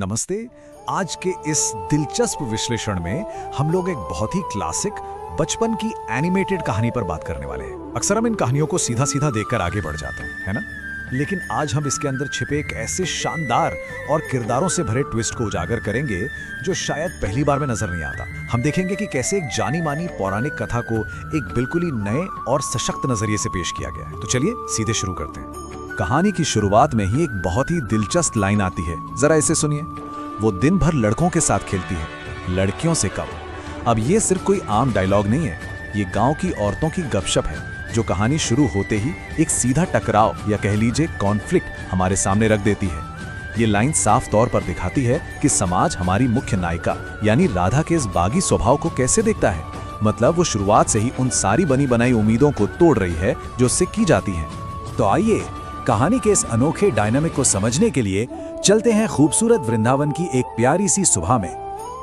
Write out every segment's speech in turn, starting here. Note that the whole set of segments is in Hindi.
नमस्ते। आज के इस दिलचस्प विश्लेषण में हम लोग एक बहुत ही क्लासिक बचपन की एनिमेटेड कहानी पर बात करने वाले हैं। अक्सर हम इन कहानियों को सीधा सीधा देखकर आगे बढ़ जाते हैं, है ना? लेकिन आज हम इसके अंदर छिपे एक ऐसे शानदार और किरदारों से भरे ट्विस्ट को उजागर करेंगे जो शायद पहली बार में नजर नहीं आता। हम देखेंगे कि कैसे एक जानी मानी पौराणिक कथा को एक बिल्कुल ही नए और सशक्त नजरिए से पेश किया गया है। तो चलिए सीधे शुरू करते हैं। कहानी की शुरुआत में ही एक बहुत ही दिलचस्प लाइन आती है, जरा इसे सुनिए। वो दिन भर लड़कों के साथ खेलती है, लड़कियों से कम। अब ये सिर्फ कोई आम डायलॉग नहीं है, ये गांव की औरतों की गपशप है जो कहानी शुरू होते ही एक सीधा टकराव या कह लीजिए कॉन्फ्लिक्ट हमारे सामने रख देती है। ये लाइन साफ तौर पर दिखाती है कि समाज हमारी मुख्य नायिका यानी राधा के इस बागी स्वभाव को कैसे देखता है। मतलब वो शुरुआत से ही उन सारी बनी बनाई उम्मीदों को तोड़ रही है जो उससे की जाती हैं। तो आइए कहानी के इस अनोखे डायनामिक को समझने के लिए चलते हैं खूबसूरत वृंदावन की एक प्यारी सी सुबह में।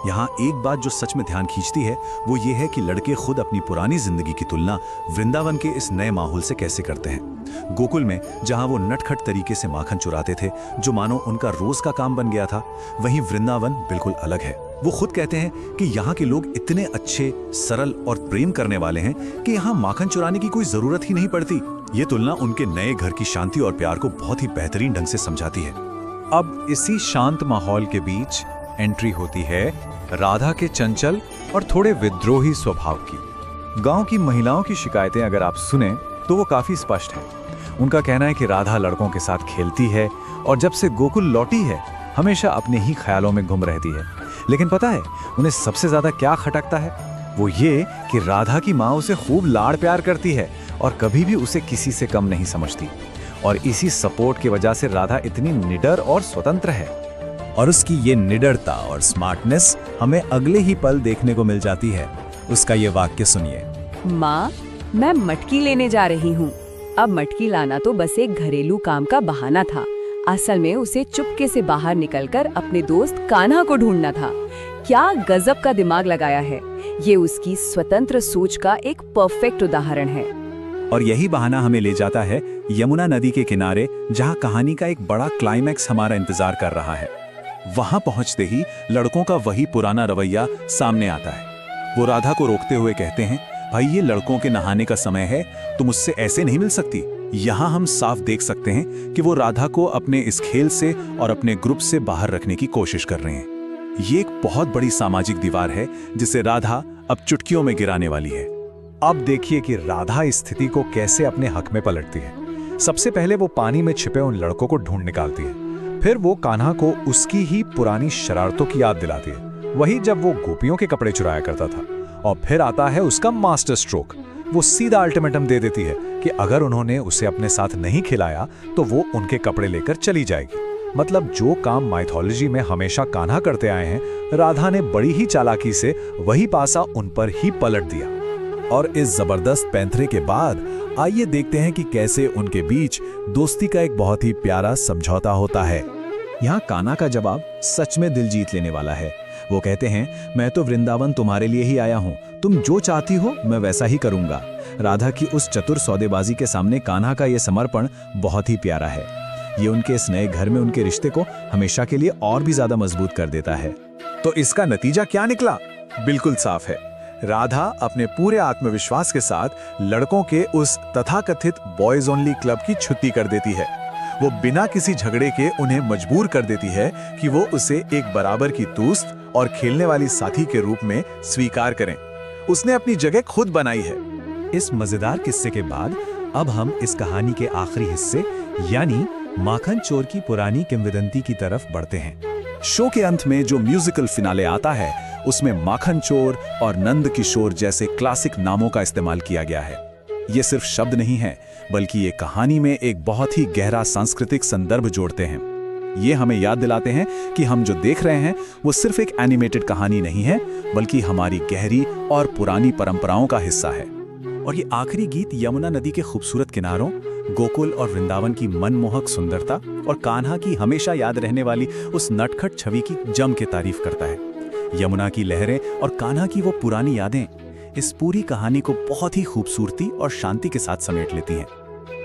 यहाँ एक बात जो सच में ध्यान खींचती है वो ये है कि लड़के खुद अपनी पुरानी जिंदगी की तुलना वृंदावन के इस नए माहौल से कैसे करते हैं। गोकुल में जहाँ वो नटखट तरीके से माखन चुराते थे जो मानो उनका रोज का काम बन गया था, वहीं वृंदावन बिल्कुल अलग है। वो खुद कहते हैं कि यहाँ के लोग इतने अच्छे, सरल और प्रेम करने वाले हैं कि यहाँ माखन चुराने की कोई जरूरत ही नहीं पड़ती। ये तुलना उनके नए घर की शांति और प्यार को बहुत ही बेहतरीन ढंग से समझाती है। अब इसी शांत माहौल के बीच एंट्री होती है राधा के चंचल और थोड़े विद्रोही स्वभाव की। गांव की महिलाओं की शिकायतें अगर आप सुने तो वो काफी स्पष्ट है। उनका कहना है कि राधा लड़कों के साथ खेलती है और जब से गोकुल लौटी है हमेशा अपने ही ख्यालों में गुम रहती है। लेकिन पता है उन्हें सबसे ज्यादा क्या खटकता है? वो ये कि राधा की माँ उसे खूब लाड़ प्यार करती है और कभी भी उसे किसी से कम नहीं समझती। और इसी सपोर्ट की वजह से राधा इतनी निडर और स्वतंत्र है। और उसकी ये निडरता और स्मार्टनेस हमें अगले ही पल देखने को मिल जाती है। उसका ये वाक्य सुनिए। माँ, मैं मटकी लेने जा रही हूँ। अब मटकी लाना तो बस एक घरेलू काम का बहाना था। असल में उसे चुपके से बाहर निकलकर अपने दोस्त कान्हा को ढूंढना था। क्या गजब का दिमाग लगाया है। ये उसकी स्वतंत्र सोच का एक परफेक्ट उदाहरण है। और यही बहाना हमें ले जाता है यमुना नदी के किनारे, जहाँ कहानी का एक बड़ा क्लाइमैक्स हमारा इंतजार कर रहा है। वहां पहुंचते ही लड़कों का वही पुराना रवैया सामने आता है। वो राधा को रोकते हुए कहते हैं, भाई ये लड़कों के नहाने का समय है, तुम उससे ऐसे नहीं मिल सकती। यहाँ हम साफ देख सकते हैं कि वो राधा को अपने इस खेल से और अपने ग्रुप से बाहर रखने की कोशिश कर रहे हैं। ये एक बहुत बड़ी सामाजिक दीवार है जिसे राधा अब चुटकियों में गिराने वाली है। अब देखिए कि राधा इस स्थिति को कैसे अपने हक में पलटती है। सबसे पहले वो पानी में छिपे उन लड़कों को ढूंढ निकालती है। फिर वो कान्हा को उसकी ही पुरानी शरारतों की याद दिलाती है, वही जब वो गोपियों के कपड़े चुराया करता था। और फिर आता है उसका मास्टर स्ट्रोक। वो सीधा अल्टीमेटम दे देती है कि अगर उन्होंने उसे अपने साथ नहीं खिलाया तो वो उनके कपड़े लेकर चली जाएगी। मतलब जो काम माइथोलॉजी में हमेशा कान्हा करते आए हैं, राधा ने बड़ी ही चालाकी से वही पासा उन पर ही पलट दिया। और इस जबरदस्त पैंतरे के बाद आइए देखते हैं कि कैसे उनके बीच दोस्ती का एक बहुत ही प्यारा समझौता होता है। यहाँ कान्हा का जवाब सच में दिल जीत लेने वाला है। वो कहते हैं, मैं तो वृंदावन तुम्हारे लिए ही आया हूँ, तुम जो चाहती हो मैं वैसा ही करूंगा। राधा की उस चतुर सौदेबाजी के सामने कान्हा का ये समर्पण बहुत ही प्यारा है। ये उनके इस नए घर में उनके रिश्ते को हमेशा के लिए और भी ज्यादा मजबूत कर देता है। तो इसका नतीजा क्या निकला? बिल्कुल साफ है। राधा अपने पूरे आत्मविश्वास के साथ लड़कों के उस तथाकथित बॉयज ओनली क्लब की छुट्टी कर देती है। वो बिना किसी झगड़े के उन्हें मजबूर कर देती है कि वो उसे एक बराबर की दोस्त और खेलने वाली साथी के रूप में स्वीकार करें। उसने अपनी जगह खुद बनाई है। इस मजेदार किस्से के बाद अब हम इस कहानी के आखिरी हिस्से यानी माखन चोर की पुरानी किंवदंती की तरफ बढ़ते हैं। शो के अंत में जो म्यूजिकल फिनाले आता है उसमें माखन चोर और नंद किशोर जैसे क्लासिक नामों का इस्तेमाल किया गया है। ये सिर्फ शब्द नहीं है बल्कि ये कहानी में एक बहुत ही गहरा सांस्कृतिक संदर्भ जोड़ते हैं। ये हमें याद दिलाते हैं कि हम जो देख रहे हैं वो सिर्फ एक एनिमेटेड कहानी नहीं है बल्कि हमारी गहरी और पुरानी परंपराओं का हिस्सा है। और ये आखिरी गीत यमुना नदी के खूबसूरत किनारों, गोकुल और वृंदावन की मनमोहक सुंदरता और कान्हा की हमेशा याद रहने वाली उस नटखट छवि की जम के तारीफ करता है। यमुना की लहरें और कान्हा की वो पुरानी यादें इस पूरी कहानी को बहुत ही खूबसूरती और शांति के साथ समेट लेती हैं।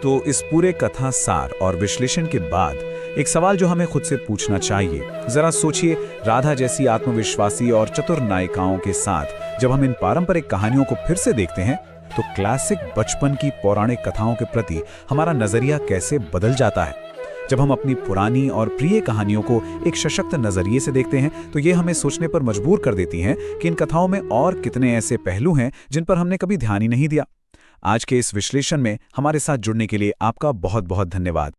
तो इस पूरे कथा सार और विश्लेषण के बाद एक सवाल जो हमें खुद से पूछना चाहिए, जरा सोचिए, राधा जैसी आत्मविश्वासी और चतुर नायिकाओं के साथ जब हम इन पारंपरिक कहानियों को फिर से देखते हैं तो क्लासिक बचपन की पौराणिक कथाओं के प्रति हमारा नजरिया कैसे बदल जाता है। जब हम अपनी पुरानी और प्रिय कहानियों को एक सशक्त नजरिए से देखते हैं तो ये हमें सोचने पर मजबूर कर देती हैं कि इन कथाओं में और कितने ऐसे पहलू हैं जिन पर हमने कभी ध्यान ही नहीं दिया। आज के इस विश्लेषण में हमारे साथ जुड़ने के लिए आपका बहुत बहुत धन्यवाद।